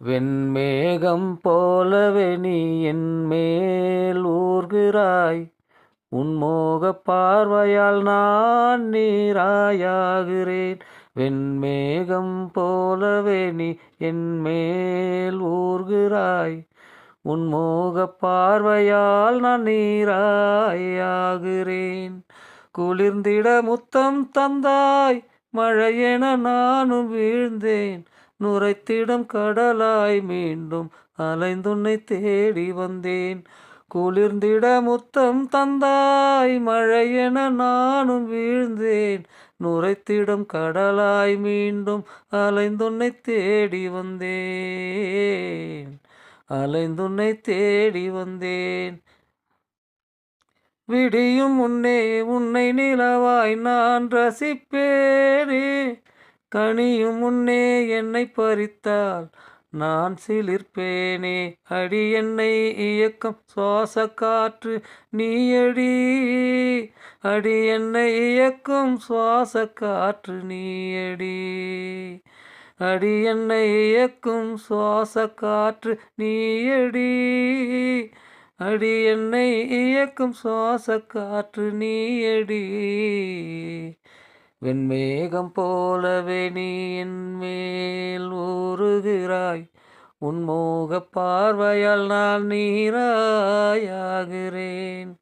வெண்மேகம் போலவே நீ என்மேல் ஊர்கிறாய். உன் மோகப் பார்வையால் நான் நீராயாகிறேன். வெண்மேகம் போலவே நீ என்மேல் ஊர்கிறாய். உன் மோகப் பார்வையால் நான் நீராயாகிறேன். குளிர்ந்திட முத்தம் தந்தாய், மழையென நானும் வீழ்ந்தேன். நுரைத்திடும் கடலாய் மீண்டும் அலைந்துன்னை தேடி வந்தேன். குளிர்ந்திட முத்தம் தந்தாய், மழையென நானும் வீழ்ந்தேன். நுரைத்திடும் கடலாய் மீண்டும் அலைந்துன்னை தேடி வந்தேன். அலைந்துன்னை தேடி வந்தேன். விடியும் முன்னே உன்னை நிலவாய் நான் ரசிப்பேனே. கனியும் முன்னே என்னை பறித்தால் நான் சிலிர்ப்பேனே. அடி என்னை இயக்கும் சுவாச காற்று நீயடி. அடி என்னை இயக்கும் சுவாச காற்று நீயடி. அடி என்னை இயக்கும் சுவாச காற்று நீயடி. அடி என்னை இயக்கும் சுவாச காற்று நீயடி. வெண்மேகம் போலவே நீ என்மேல் ஊறுகிறாய். உன் மோகப் பார்வையால் நான் நீராயாகிறேன்.